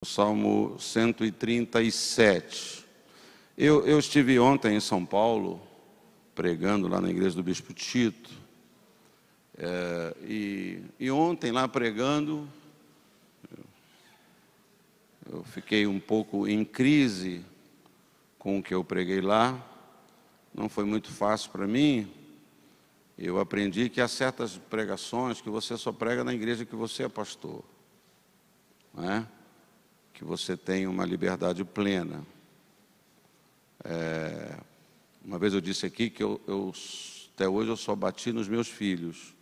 Salmo 137. Eu estive ontem em São Paulo, pregando lá na igreja do Bispo Tito, e ontem lá pregando, eu fiquei um pouco em crise com o que eu preguei lá. Não foi muito fácil para mim. Eu aprendi que há certas pregações que você só prega na igreja que você é pastor, não é? Que você tem uma liberdade plena. Uma vez eu disse aqui que até hoje eu só bati nos meus filhos,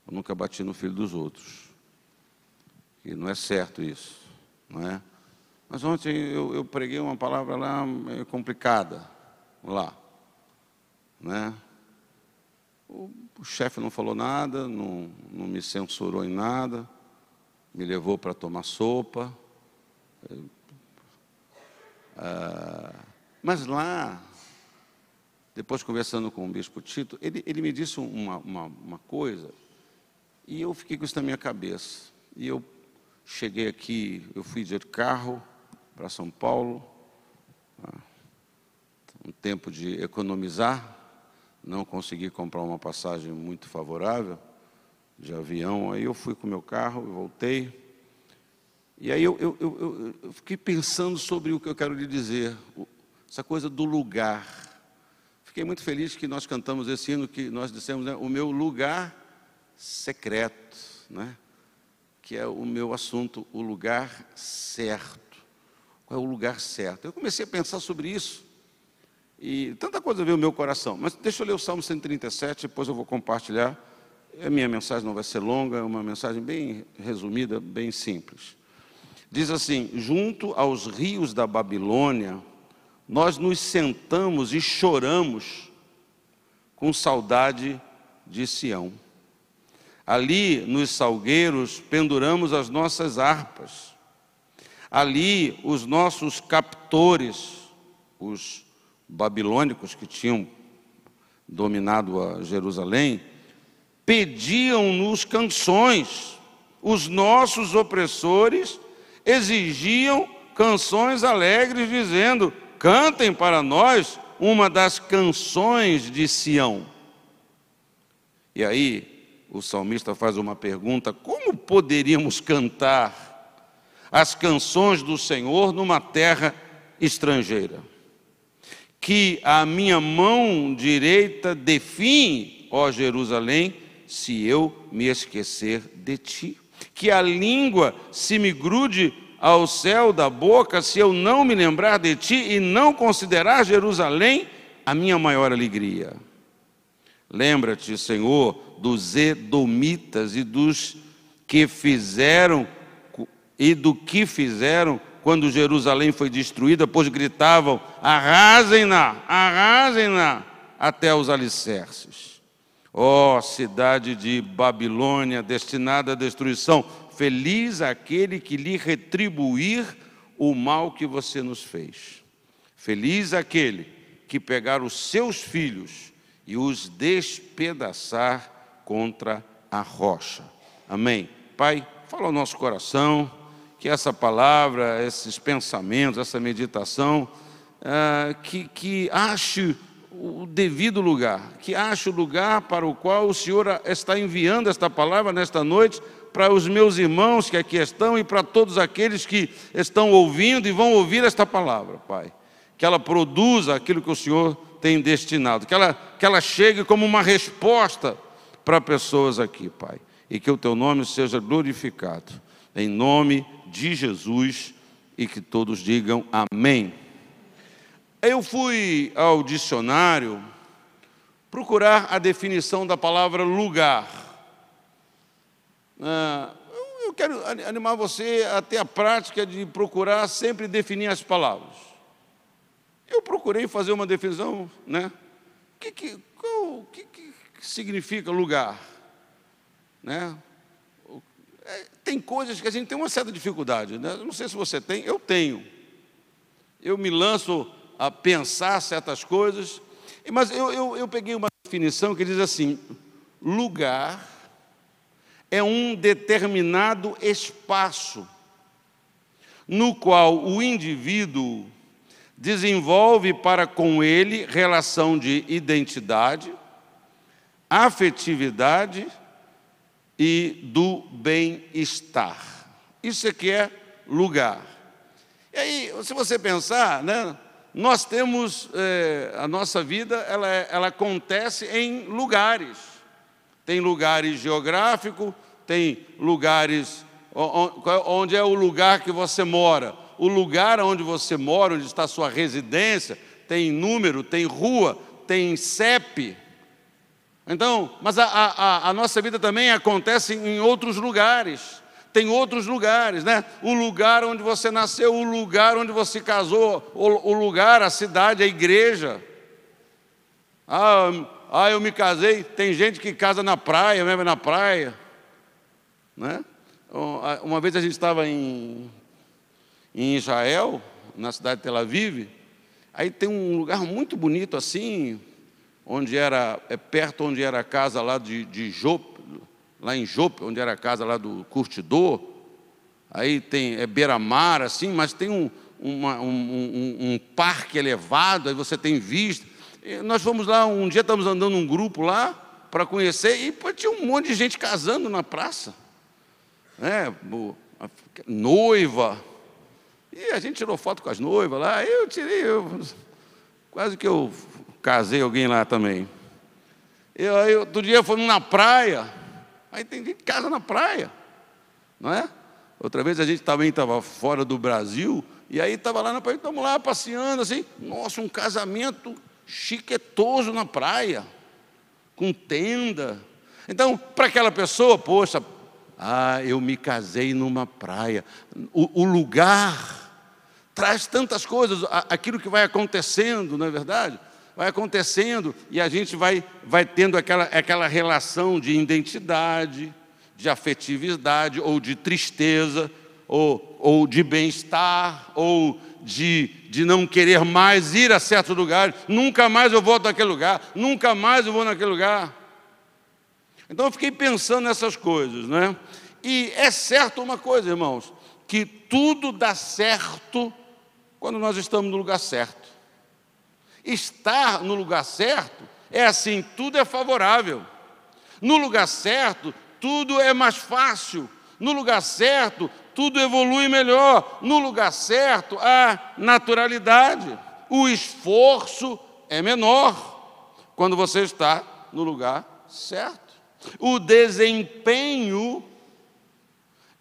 eu nunca bati no filho dos outros, e não é certo isso, não é? Mas ontem eu preguei uma palavra lá meio complicada, lá, né? O chefe não falou nada, não me censurou em nada, me levou para tomar sopa. Mas lá, depois conversando com o Bispo Tito, ele me disse uma coisa, e eu fiquei com isso na minha cabeça. E eu cheguei aqui, eu fui de carro para São Paulo, um tempo de economizar, não consegui comprar uma passagem muito favorável de avião, aí eu fui com o meu carro e voltei. E aí eu fiquei pensando sobre o que eu quero lhe dizer, essa coisa do lugar. Fiquei muito feliz que nós cantamos esse hino que nós dissemos, né, o meu lugar secreto, né, que é o meu assunto, o lugar certo. Qual é o lugar certo? Eu comecei a pensar sobre isso, e tanta coisa veio no meu coração. Mas deixa eu ler o Salmo 137, depois eu vou compartilhar. A minha mensagem não vai ser longa, é uma mensagem bem resumida, bem simples. Diz assim: junto aos rios da Babilônia, nós nos sentamos e choramos com saudade de Sião. Ali, nos salgueiros, penduramos as nossas harpas. Ali, os nossos captores, os babilônicos que tinham dominado a Jerusalém, pediam-nos canções. Os nossos opressores exigiam canções alegres, dizendo: cantem para nós uma das canções de Sião. E aí o salmista faz uma pergunta: como poderíamos cantar as canções do Senhor numa terra estrangeira? Que a minha mão direita define, ó Jerusalém, se eu me esquecer de ti. Que a língua se me grude ao céu da boca, se eu não me lembrar de ti e não considerar Jerusalém a minha maior alegria. Lembra-te, Senhor, dos edomitas e dos que fizeram e do que fizeram quando Jerusalém foi destruída, pois gritavam: arrasem-na, arrasem-na até os alicerces. Ó cidade de Babilônia, destinada à destruição, feliz aquele que lhe retribuir o mal que você nos fez. Feliz aquele que pegar os seus filhos e os despedaçar contra a rocha. Amém. Pai, fala ao nosso coração, que essa palavra, esses pensamentos, essa meditação, que ache o devido lugar, que ache o lugar para o qual o Senhor está enviando esta palavra nesta noite, para os meus irmãos que aqui estão e para todos aqueles que estão ouvindo e vão ouvir esta palavra, Pai. Que ela produza aquilo que o Senhor tem destinado, que ela chegue como uma resposta para pessoas aqui, Pai. E que o Teu nome seja glorificado, em nome de Jesus, e que todos digam amém. Eu fui ao dicionário procurar a definição da palavra lugar. Eu quero animar você a ter a prática de procurar sempre definir as palavras. Eu procurei fazer uma definição, né? O que significa lugar? Né? Tem coisas que a gente tem uma certa dificuldade, né? Não sei se você tem, eu tenho. Eu me lanço a pensar certas coisas, mas eu peguei uma definição que diz assim: lugar é um determinado espaço no qual o indivíduo desenvolve para com ele relação de identidade, afetividade e do bem-estar. Isso aqui é lugar. E aí, se você pensar, né, nós temos, a nossa vida, ela acontece em lugares. Tem lugares geográficos, tem lugares, onde é o lugar que você mora. O lugar onde você mora, onde está a sua residência, tem número, tem rua, tem CEP. Então, mas a nossa vida também acontece em outros lugares. Tem outros lugares, né? O lugar onde você nasceu, o lugar onde você casou, o lugar, a cidade, a igreja. Eu me casei. Tem gente que casa na praia, mesmo na praia, né? Uma vez a gente estava em Israel, na cidade de Tel Aviv. Aí tem um lugar muito bonito assim, onde perto onde era a casa lá de Jope, lá em Jope, onde era a casa lá do curtidor. Aí tem beira-mar assim, mas tem um parque elevado, aí você tem vista. E nós fomos lá, um dia estamos andando num grupo lá para conhecer, e tinha um monte de gente casando na praça, né? Noiva. E a gente tirou foto com as noivas lá. Quase que eu casei alguém lá também. Aí outro dia fomos na praia. Aí tem gente que casa na praia, não é? Outra vez a gente também estava fora do Brasil, e aí estava lá na praia, estamos lá passeando assim. Nossa, um casamento chiquetoso na praia, com tenda. Então, para aquela pessoa, poxa, eu me casei numa praia. O lugar traz tantas coisas, aquilo que vai acontecendo, não é verdade? Vai acontecendo e a gente vai tendo aquela relação de identidade, de afetividade, ou de tristeza, ou de bem-estar, ou de não querer mais ir a certo lugar. Nunca mais eu volto naquele lugar, nunca mais eu vou naquele lugar. Então eu fiquei pensando nessas coisas, né? E é certo uma coisa, irmãos, que tudo dá certo quando nós estamos no lugar certo. Estar no lugar certo é assim, tudo é favorável. No lugar certo, tudo é mais fácil. No lugar certo, tudo evolui melhor. No lugar certo, há naturalidade. O esforço é menor quando você está no lugar certo. O desempenho,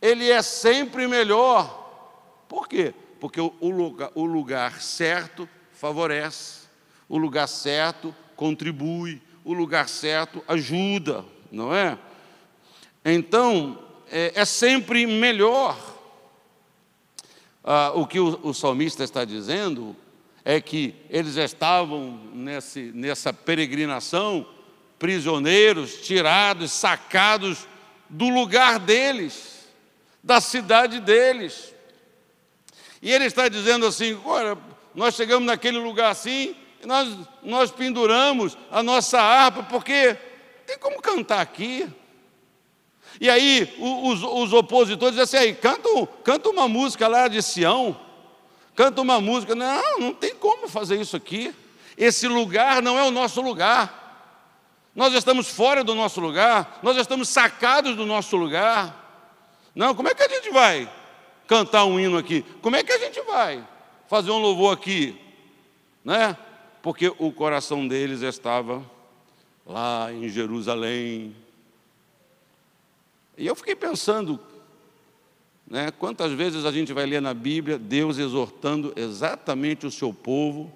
ele é sempre melhor. Por quê? Porque o lugar certo favorece, o lugar certo contribui, o lugar certo ajuda, não é? Então, é sempre melhor. O que o salmista está dizendo é que eles estavam nessa peregrinação, prisioneiros, tirados, sacados do lugar deles, da cidade deles. E ele está dizendo assim: olha, nós chegamos naquele lugar assim, e nós penduramos a nossa harpa, porque tem como cantar aqui. E aí os opositores dizem assim: canta uma música lá de Sião, canta uma música. Não tem como fazer isso aqui. Esse lugar não é o nosso lugar. Nós estamos fora do nosso lugar, nós estamos sacados do nosso lugar. Não, como é que a gente vai cantar um hino aqui? Como é que a gente vai fazer um louvor aqui? Né? Porque o coração deles estava lá em Jerusalém. E eu fiquei pensando, né, quantas vezes a gente vai ler na Bíblia Deus exortando exatamente o seu povo,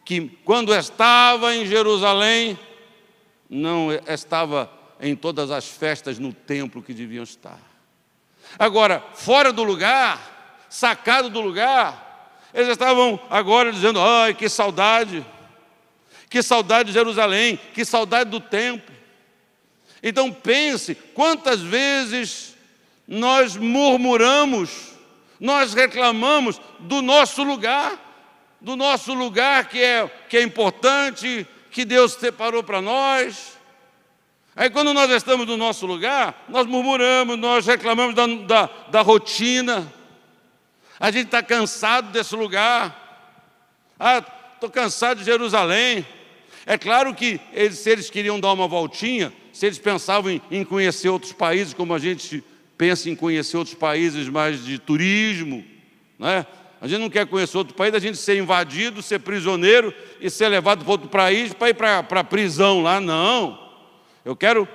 que quando estava em Jerusalém, não estava em todas as festas no templo que deviam estar. Agora, fora do lugar, sacado do lugar, eles estavam agora dizendo: ai, que saudade de Jerusalém, que saudade do templo. Então pense, quantas vezes nós murmuramos, nós reclamamos do nosso lugar que é importante, que Deus separou para nós. Aí quando nós estamos no nosso lugar, nós murmuramos, nós reclamamos da rotina. A gente está cansado desse lugar. Estou cansado de Jerusalém. É claro que se eles queriam dar uma voltinha, se eles pensavam em conhecer outros países, como a gente pensa em conhecer outros países mais de turismo, né? A gente não quer conhecer outro país, a gente ser invadido, ser prisioneiro e ser levado para outro país para ir para a prisão lá. Não. Eu quero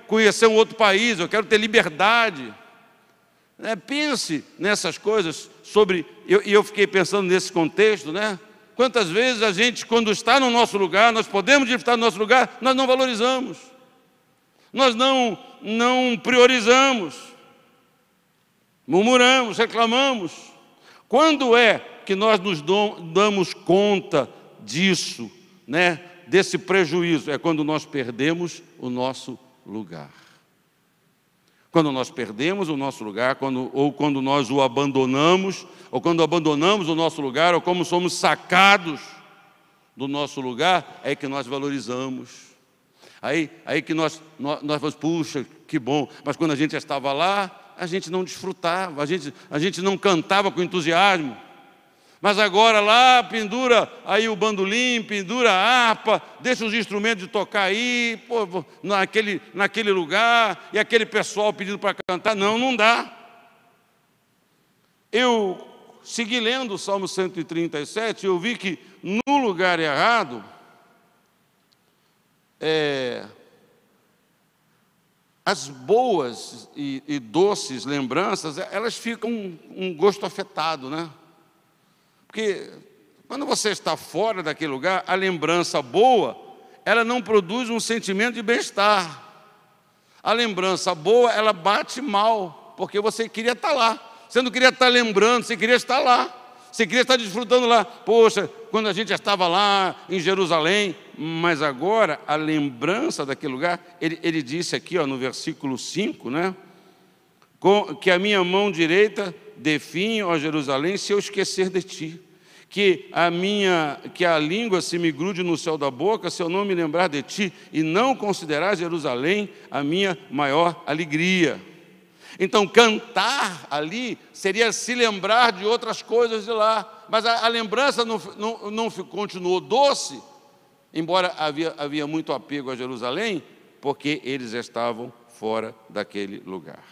conhecer um outro país, eu quero ter liberdade. Pense nessas coisas e eu fiquei pensando nesse contexto, né? Quantas vezes a gente, quando está no nosso lugar, nós podemos estar no nosso lugar, nós não valorizamos, nós não priorizamos, murmuramos, reclamamos. Quando é que nós nos damos conta disso, né? Desse prejuízo? É quando nós perdemos o nosso lugar. Quando nós perdemos o nosso lugar, ou quando nós o abandonamos, ou quando abandonamos o nosso lugar, ou como somos sacados do nosso lugar, é que nós valorizamos. Aí que nós falamos, puxa, que bom. Mas quando a gente estava lá, a gente não desfrutava, a gente não cantava com entusiasmo. Mas agora lá, pendura aí o bandolim, pendura a harpa, deixa os instrumentos de tocar aí, pô, naquele lugar, e aquele pessoal pedindo para cantar. Não dá. Eu segui lendo o Salmo 137, eu vi que no lugar errado, as boas e doces lembranças, elas ficam um gosto afetado, né? Porque quando você está fora daquele lugar, a lembrança boa, ela não produz um sentimento de bem-estar. A lembrança boa, ela bate mal, porque você queria estar lá. Você não queria estar lembrando, você queria estar lá. Você queria estar desfrutando lá. Poxa, quando a gente estava lá em Jerusalém, mas agora a lembrança daquele lugar, ele disse aqui, no versículo 5, né? Que a minha mão direita definhe, ó Jerusalém, se eu esquecer de ti. Que a língua se me grude no céu da boca, se eu não me lembrar de ti, e não considerar Jerusalém a minha maior alegria. Então, cantar ali seria se lembrar de outras coisas de lá, mas a lembrança não continuou doce, embora havia muito apego a Jerusalém, porque eles estavam fora daquele lugar.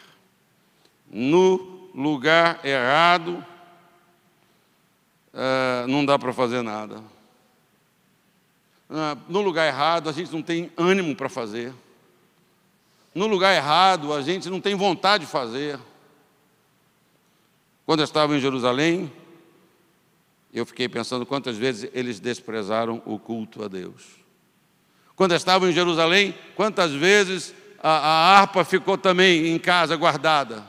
No lugar errado, não dá para fazer nada. No lugar errado, a gente não tem ânimo para fazer. No lugar errado, a gente não tem vontade de fazer. Quando eu estava em Jerusalém, eu fiquei pensando quantas vezes eles desprezaram o culto a Deus. Quando eu estava em Jerusalém, quantas vezes a harpa ficou também em casa guardada,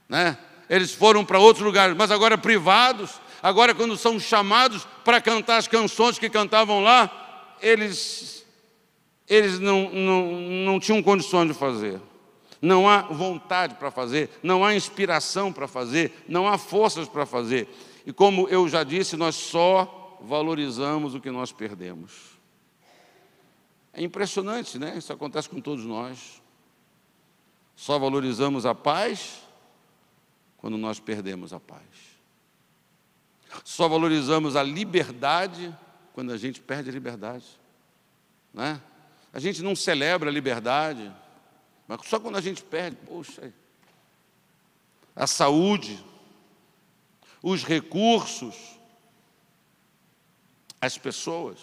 né? Eles foram para outros lugares, mas agora privados, agora quando são chamados para cantar as canções que cantavam lá, eles não tinham condições de fazer. Não há vontade para fazer, não há inspiração para fazer, não há forças para fazer. E como eu já disse, nós só valorizamos o que nós perdemos. É impressionante, né? Isso acontece com todos nós. Só valorizamos a paz quando nós perdemos a paz. Só valorizamos a liberdade quando a gente perde a liberdade, né? A gente não celebra a liberdade, mas só quando a gente perde. Poxa, a saúde, os recursos, as pessoas.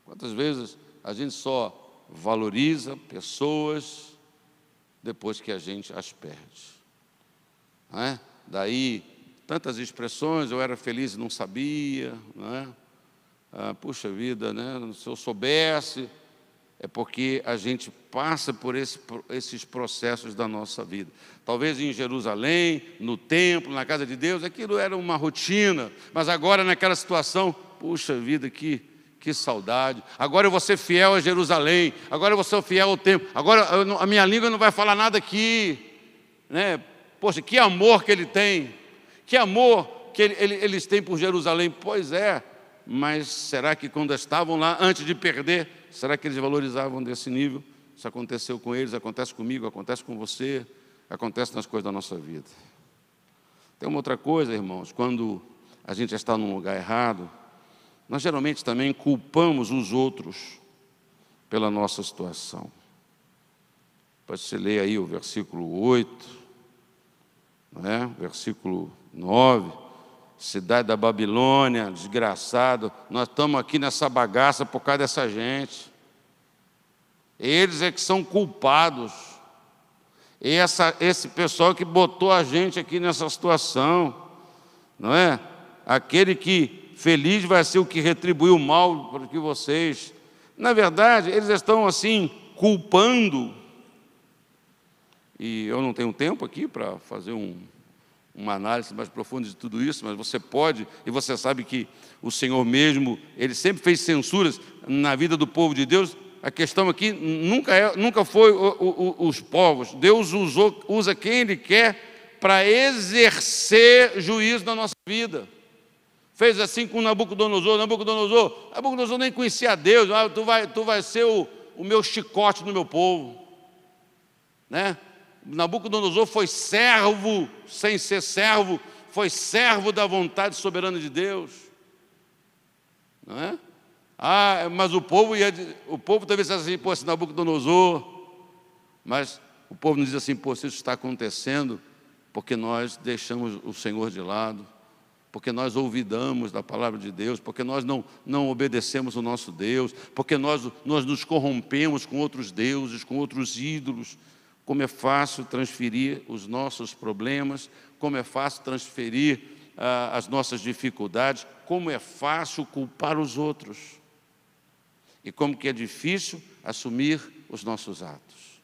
Quantas vezes a gente só valoriza pessoas depois que a gente as perde, não é? Daí tantas expressões, eu era feliz e não sabia, não é? Puxa vida, né? Se eu soubesse. É porque a gente passa por esses processos da nossa vida. Talvez em Jerusalém, no templo, na casa de Deus, aquilo era uma rotina, mas agora naquela situação, puxa vida, que saudade. Agora eu vou ser fiel a Jerusalém, agora eu vou ser fiel ao templo, agora a minha língua não vai falar nada aqui, né? Poxa, que amor que ele tem, que amor que eles têm por Jerusalém. Pois é, mas será que quando estavam lá, antes de perder, será que eles valorizavam desse nível? Isso aconteceu com eles, acontece comigo, acontece com você, acontece nas coisas da nossa vida. Tem uma outra coisa, irmãos, quando a gente está num lugar errado, nós geralmente também culpamos os outros pela nossa situação. Você lê aí o versículo 8, não é? Versículo 9, cidade da Babilônia, desgraçado, nós estamos aqui nessa bagaça por causa dessa gente. Eles é que são culpados. E esse pessoal que botou a gente aqui nessa situação, não é? Aquele que feliz vai ser o que retribuiu o mal para que vocês. Na verdade, eles estão assim, culpando. E eu não tenho tempo aqui para fazer uma análise mais profunda de tudo isso, mas você pode, e você sabe que o Senhor mesmo, Ele sempre fez censuras na vida do povo de Deus. A questão aqui nunca foi os povos. Deus usa quem Ele quer para exercer juízo na nossa vida. Fez assim com Nabucodonosor. Nabucodonosor nem conhecia a Deus. Tu vai ser o meu chicote no meu povo, né? Nabucodonosor foi servo, sem ser servo, foi servo da vontade soberana de Deus, não é? Mas o povo talvez dissesse assim, pô, esse Nabucodonosor, mas o povo nos diz assim, pô, isso está acontecendo porque nós deixamos o Senhor de lado, porque nós olvidamos da palavra de Deus, porque nós não obedecemos o nosso Deus, porque nós nos corrompemos com outros deuses, com outros ídolos. Como é fácil transferir os nossos problemas, como é fácil transferir as nossas dificuldades, como é fácil culpar os outros. E como que é difícil assumir os nossos atos.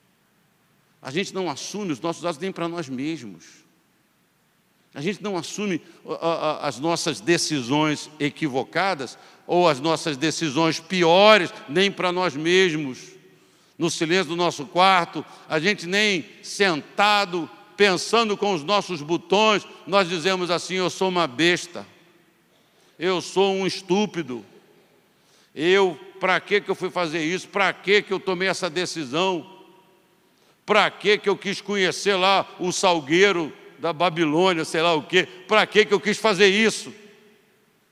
A gente não assume os nossos atos nem para nós mesmos. A gente não assume as nossas decisões equivocadas ou as nossas decisões piores nem para nós mesmos. No silêncio do nosso quarto, a gente nem sentado, pensando com os nossos botões, nós dizemos assim, eu sou uma besta, eu sou um estúpido, para que eu fui fazer isso, para que eu tomei essa decisão, para que eu quis conhecer lá o salgueiro da Babilônia, sei lá o quê, para que eu quis fazer isso,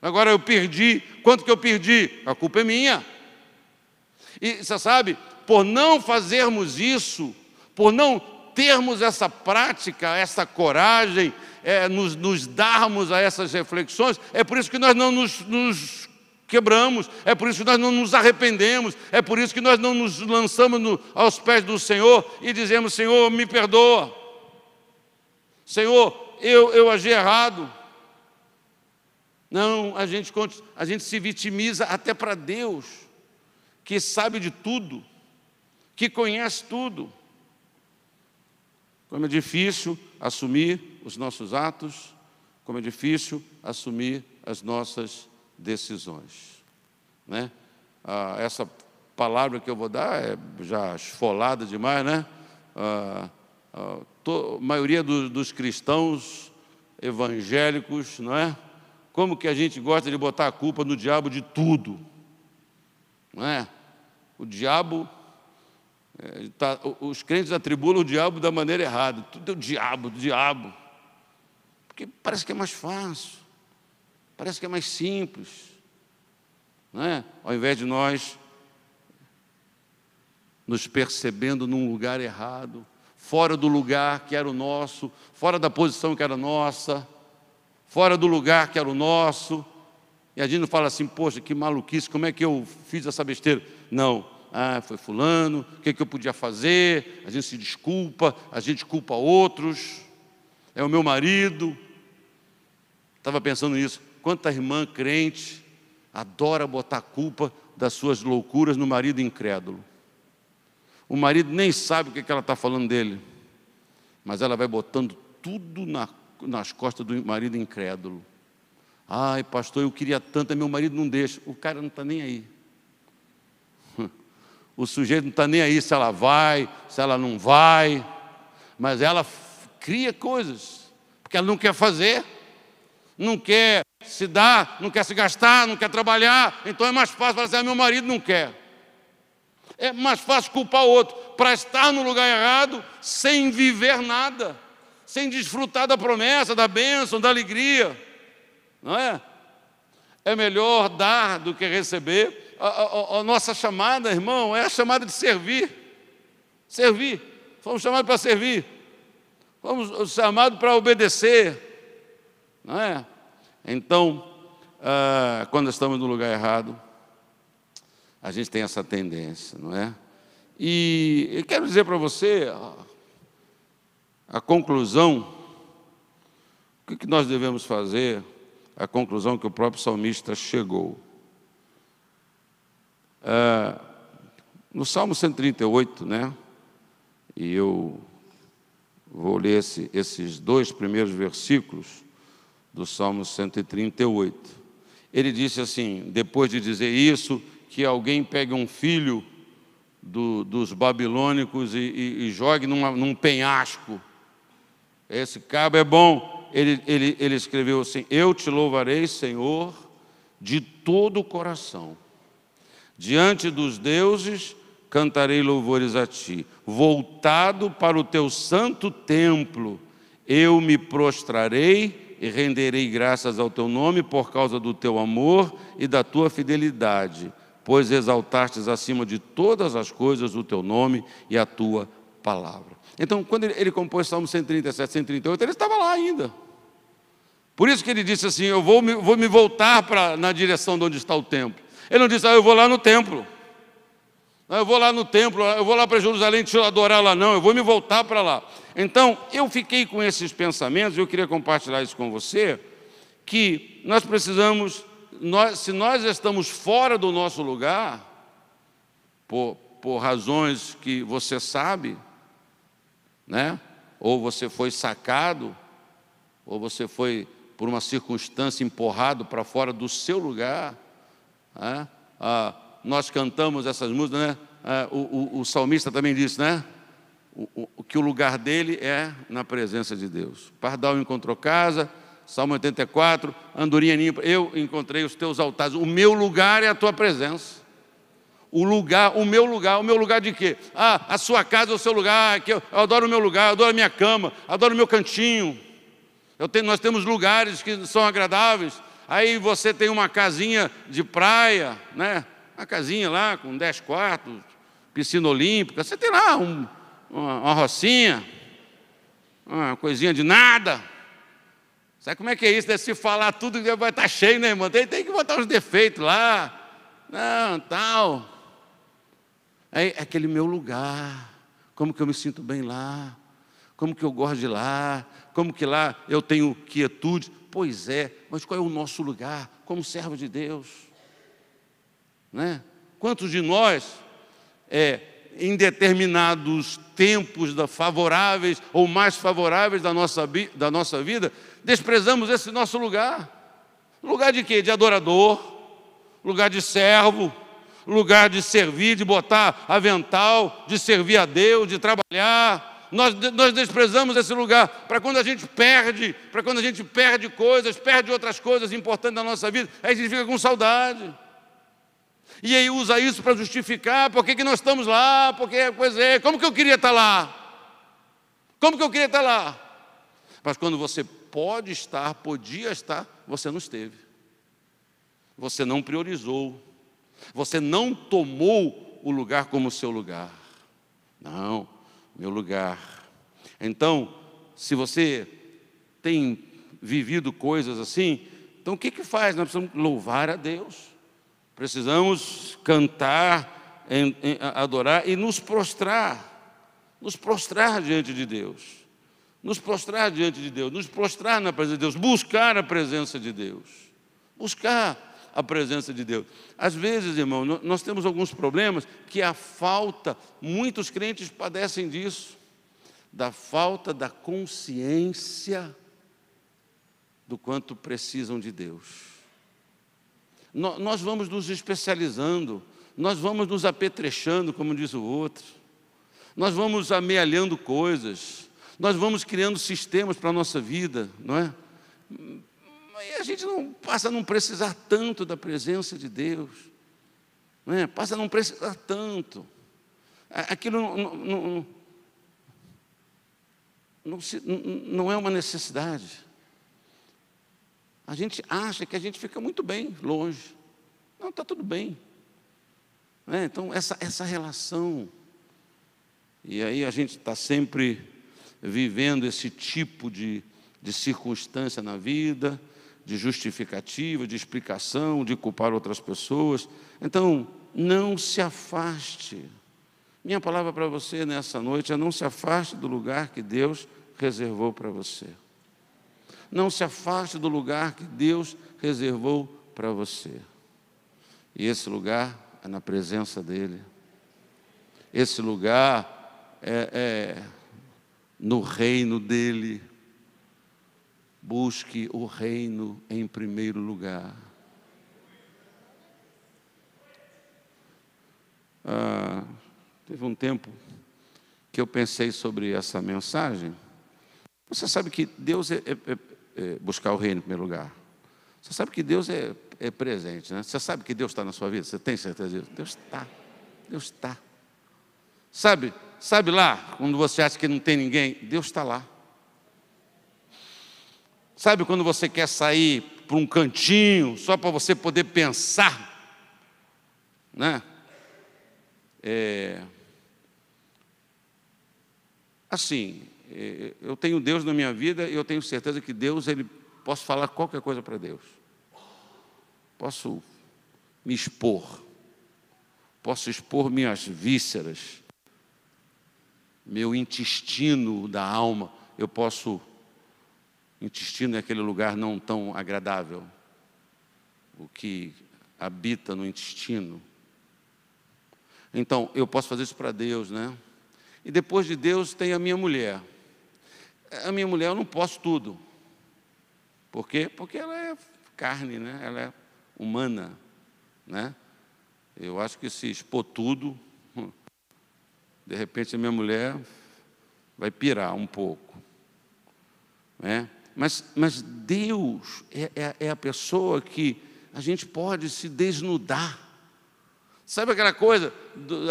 agora eu perdi, quanto que eu perdi? A culpa é minha. E você sabe, por não fazermos isso, por não termos essa prática, essa coragem, nos darmos a essas reflexões, é por isso que nós não nos quebramos, é por isso que nós não nos arrependemos, é por isso que nós não nos lançamos aos pés do Senhor e dizemos, Senhor, me perdoa, Senhor, eu agi errado. Não, a gente se vitimiza até para Deus, que sabe de tudo, que conhece tudo. Como é difícil assumir os nossos atos, como é difícil assumir as nossas decisões, né? Essa palavra que eu vou dar é já esfolada demais, né? A maioria dos cristãos evangélicos, não é? Como que a gente gosta de botar a culpa no diabo de tudo, não é? O diabo, os crentes atribuem o diabo da maneira errada, tudo é o diabo, porque parece que é mais fácil, parece que é mais simples, não é? Ao invés de nós nos percebendo num lugar errado, fora do lugar que era o nosso, fora da posição que era nossa, fora do lugar que era o nosso, e a gente não fala assim, poxa, que maluquice, como é que eu fiz essa besteira? Não, foi fulano, o que eu podia fazer? A gente se desculpa, a gente culpa outros, é o meu marido. Estava pensando nisso, quanta irmã crente adora botar a culpa das suas loucuras no marido incrédulo. O marido nem sabe o que ela está falando dele, mas ela vai botando tudo nas costas do marido incrédulo. Ai, pastor, eu queria tanto, meu marido não deixa. O cara não está nem aí. O sujeito não está nem aí se ela vai, se ela não vai, mas ela cria coisas, porque ela não quer fazer, não quer se dar, não quer se gastar, não quer trabalhar, então é mais fácil falar assim, meu marido não quer. É mais fácil culpar o outro, para estar no lugar errado, sem viver nada, sem desfrutar da promessa, da bênção, da alegria, não é? É melhor dar do que receber. A nossa chamada, irmão, é a chamada de servir. Servir. Fomos chamados para servir. Fomos chamados para obedecer, não é? Então, quando estamos no lugar errado, a gente tem essa tendência, não é? E eu quero dizer para você a conclusão, o que nós devemos fazer, a conclusão que o próprio salmista chegou. No Salmo 138, né? E eu vou ler esses 2 primeiros versículos do Salmo 138. Ele disse assim, depois de dizer isso, que alguém pegue um filho dos babilônicos e jogue num penhasco. Esse cabo é bom. Ele escreveu assim: eu te louvarei, Senhor, de todo o coração. Diante dos deuses cantarei louvores a ti. Voltado para o teu santo templo, eu me prostrarei e renderei graças ao teu nome por causa do teu amor e da tua fidelidade, pois exaltastes acima de todas as coisas o teu nome e a tua palavra. Então, quando ele compôs Salmo 137, 138, ele estava lá ainda. Por isso que ele disse assim: eu vou me voltar na direção de onde está o templo. Ele não disse: eu vou lá no templo. Eu vou lá no templo, eu vou lá para Jerusalém te adorar lá, não, eu vou me voltar para lá. Então, eu fiquei com esses pensamentos, eu queria compartilhar isso com você, que nós precisamos, se nós estamos fora do nosso lugar, por razões que você sabe, né? Ou você foi sacado, ou você foi, por uma circunstância, empurrado para fora do seu lugar, né? Nós cantamos essas músicas, né? O salmista também disse, né? Que o lugar dele é na presença de Deus. Pardal encontrou casa, Salmo 84, andorinha ninha, eu encontrei os teus altares. O meu lugar é a tua presença. O meu lugar de quê? A sua casa é o seu lugar, que eu adoro o meu lugar, eu adoro a minha cama, adoro o meu cantinho. Nós temos lugares que são agradáveis. Aí você tem uma casinha de praia, né? Uma casinha lá com 10 quartos, piscina olímpica. Você tem lá uma rocinha, uma coisinha de nada. Sabe como é que é isso? Se falar tudo, vai estar cheio, né, irmão? Tem que botar uns defeitos lá. Não, tal. É aquele meu lugar. Como que eu me sinto bem lá? Como que eu gosto de lá? Como que lá eu tenho quietude? Pois é, mas qual é o nosso lugar como servo de Deus? Né? Quantos de nós, em determinados tempos favoráveis ou mais favoráveis da nossa vida, desprezamos esse nosso lugar? Lugar de quê? De adorador, lugar de servo, lugar de servir, de botar avental, de servir a Deus, de trabalhar. Nós desprezamos esse lugar para quando a gente perde, coisas, perde outras coisas importantes da nossa vida, aí a gente fica com saudade. E aí usa isso para justificar por que nós estamos lá, porque, pois é, como que eu queria estar lá? Como que eu queria estar lá? Mas quando você podia estar, você não esteve. Você não priorizou. Você não tomou o lugar como seu lugar. Não, meu lugar. Então, se você tem vivido coisas assim, então o que faz? Nós precisamos louvar a Deus. Precisamos cantar, adorar e nos prostrar diante de Deus, nos prostrar na presença de Deus, buscar a presença de Deus, Às vezes, irmão, nós temos alguns problemas que muitos crentes padecem disso, da falta da consciência do quanto precisam de Deus. Nós vamos nos especializando, nós vamos nos apetrechando, como diz o outro, nós vamos amealhando coisas, nós vamos criando sistemas para a nossa vida, não é? E a gente passa a não precisar tanto da presença de Deus, não é? Passa a não precisar tanto. Aquilo não é uma necessidade. A gente acha que a gente fica muito bem longe. Não, está tudo bem. Então, essa relação. E aí a gente está sempre vivendo esse tipo de circunstância na vida, de justificativa, de explicação, de culpar outras pessoas. Então, não se afaste. Minha palavra para você nessa noite é: não se afaste do lugar que Deus reservou para você. Não se afaste do lugar que Deus reservou para você. E esse lugar é na presença dEle. Esse lugar é no reino dEle. Busque o reino em primeiro lugar. Teve um tempo que eu pensei sobre essa mensagem. Você sabe que Deus é buscar o reino em primeiro lugar. Você sabe que Deus é presente, né? Você sabe que Deus está na sua vida? Você tem certeza disso? Deus está. Deus está. Sabe lá, quando você acha que não tem ninguém? Deus está lá. Sabe quando você quer sair para um cantinho, só para você poder pensar? Né? Assim, eu tenho Deus na minha vida e eu tenho certeza que Deus, posso falar qualquer coisa para Deus. Posso me expor. Posso expor minhas vísceras, meu intestino da alma. Intestino é aquele lugar não tão agradável, o que habita no intestino. Então, eu posso fazer isso para Deus, né? E depois de Deus tem a minha mulher. A minha mulher eu não posso tudo. Por quê? Porque ela é carne, né? Ela é humana, né? Eu acho que se expor tudo, de repente a minha mulher vai pirar um pouco, né? Mas Deus é a pessoa que a gente pode se desnudar. Sabe aquela coisa,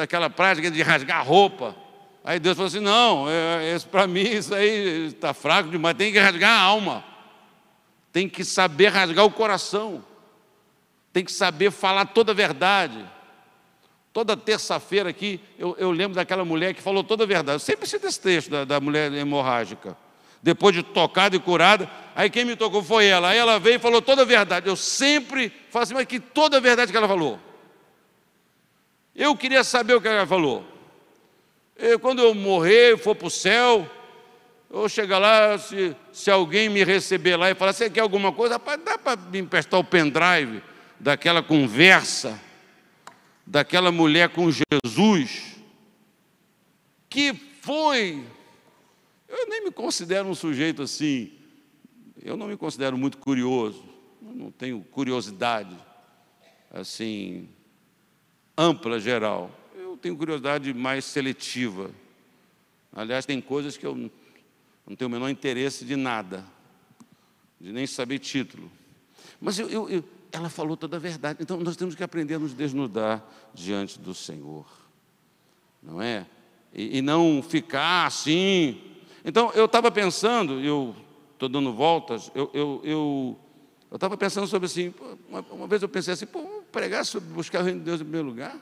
aquela prática de rasgar a roupa? Aí Deus falou assim: não, para mim isso aí está fraco demais, tem que rasgar a alma, tem que saber rasgar o coração, tem que saber falar toda a verdade. Toda terça-feira aqui, eu lembro daquela mulher que falou toda a verdade. Eu sempre cito esse texto da mulher hemorrágica. Depois de tocada e curada, aí quem me tocou foi ela. Aí ela veio e falou toda a verdade. Eu sempre falo assim: mas que toda a verdade que ela falou. Eu queria saber o que ela falou. Quando eu morrer, for para o céu, eu chegar lá, se alguém me receber lá e falar: você quer alguma coisa? Rapaz, dá para me emprestar o pendrive daquela conversa, daquela mulher com Jesus, que foi... Eu nem me considero um sujeito assim, eu não me considero muito curioso, eu não tenho curiosidade, assim, ampla, geral. Eu tenho curiosidade mais seletiva. Aliás, tem coisas que eu não tenho o menor interesse de nada, de nem saber título. Mas ela falou toda a verdade. Então, nós temos que aprender a nos desnudar diante do Senhor, não é? E não ficar assim. Então, eu estava pensando, eu estou dando voltas, eu estava pensando sobre assim, uma vez eu pensei assim: vou pregar sobre buscar o reino de Deus em primeiro lugar?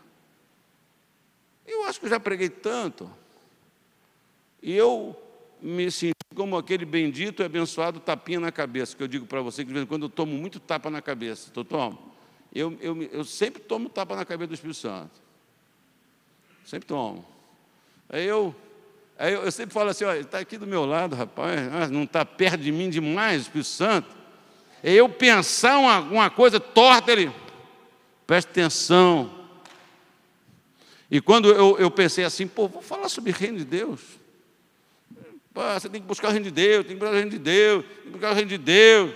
Eu acho que eu já preguei tanto, e eu me senti como aquele bendito e abençoado tapinha na cabeça, que eu digo para você que de vez em quando eu tomo muito tapa na cabeça. Eu sempre tomo tapa na cabeça do Espírito Santo. Sempre tomo. Aí eu sempre falo assim: olha, ele está aqui do meu lado, rapaz, não está perto de mim demais, o Espírito Santo. É eu pensar uma coisa torta, ele, preste atenção. E quando eu pensei assim: vou falar sobre o reino de Deus. Você tem que buscar o reino de Deus, tem que buscar o reino de Deus, tem que buscar o reino de Deus.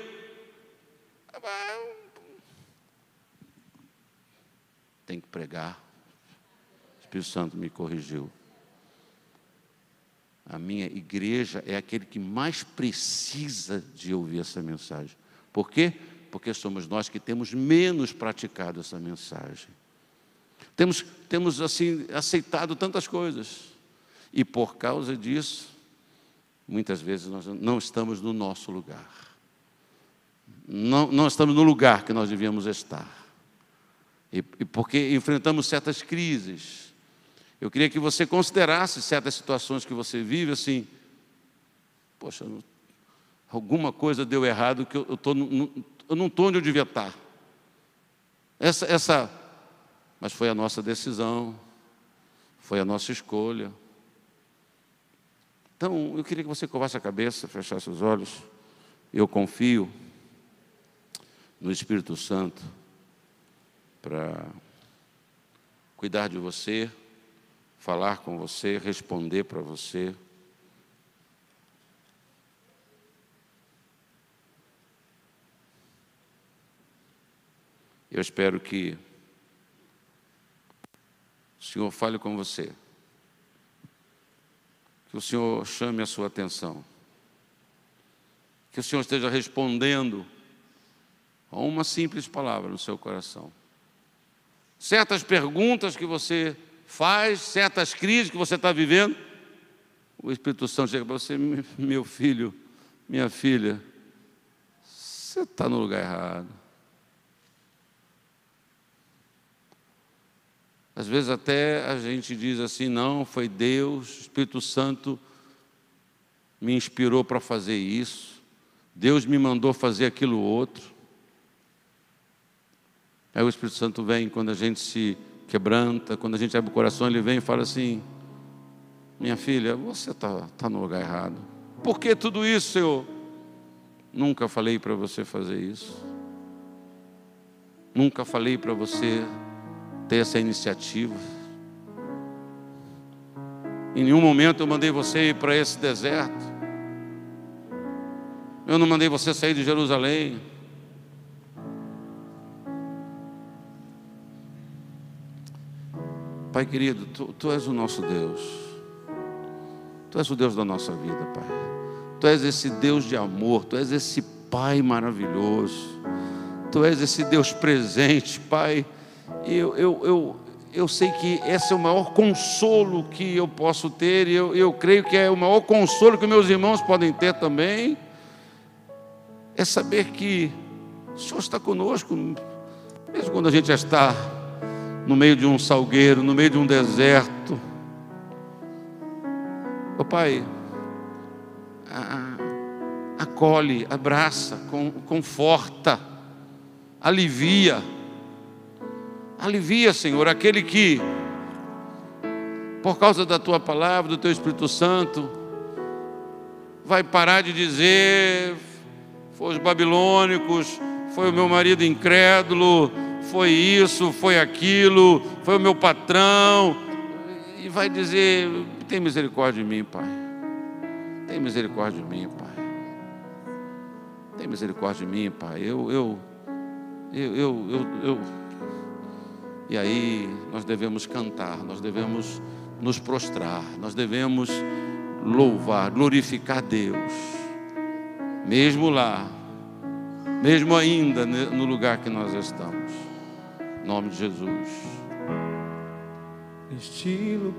Tem que pregar. O Espírito Santo me corrigiu. A minha igreja é aquele que mais precisa de ouvir essa mensagem. Por quê? Porque somos nós que temos menos praticado essa mensagem. Temos assim, aceitado tantas coisas. E por causa disso, Muitas vezes nós não estamos no nosso lugar. Não estamos no lugar que nós devíamos estar. E porque enfrentamos certas crises. Eu queria que você considerasse certas situações que você vive, assim, poxa, alguma coisa deu errado, que eu não estou onde eu devia estar. Mas foi a nossa decisão, foi a nossa escolha. Então, eu queria que você curvasse a cabeça, fechasse os olhos. Eu confio no Espírito Santo para cuidar de você, falar com você, responder para você. Eu espero que o Senhor fale com você, que o Senhor chame a sua atenção, que o Senhor esteja respondendo a uma simples palavra no seu coração. Certas perguntas que você faz, certas crises que você está vivendo, o Espírito Santo chega para você: meu filho, minha filha, você está no lugar errado. Às vezes até a gente diz assim: não, foi Deus, o Espírito Santo me inspirou para fazer isso, Deus me mandou fazer aquilo outro. Aí o Espírito Santo vem, quando a gente se quebranta, quando a gente abre o coração, ele vem e fala assim: minha filha, você está no lugar errado. Por que tudo isso, Senhor? Nunca falei para você fazer isso. Nunca falei para você ter essa iniciativa. Em nenhum momento eu mandei você ir para esse deserto. Eu não mandei você sair de Jerusalém. Pai querido, Tu és o nosso Deus. Tu és o Deus da nossa vida, Pai. Tu és esse Deus de amor. Tu és esse Pai maravilhoso. Tu és esse Deus presente, Pai. Eu sei que esse é o maior consolo que eu posso ter, e eu creio que é o maior consolo que meus irmãos podem ter também, é saber que o Senhor está conosco, mesmo quando a gente já está no meio de um salgueiro, no meio de um deserto. Ó Pai, acolhe, abraça, conforta, alivia, Senhor, aquele que, por causa da Tua palavra, do Teu Espírito Santo, vai parar de dizer: foi os babilônicos, foi o meu marido incrédulo, foi isso, foi aquilo, foi o meu patrão, e vai dizer: tem misericórdia de mim, Pai. Tem misericórdia de mim, Pai. Tem misericórdia de mim, Pai. E aí nós devemos cantar, nós devemos nos prostrar, nós devemos louvar, glorificar Deus, mesmo lá, mesmo ainda no lugar que nós estamos. Em nome de Jesus.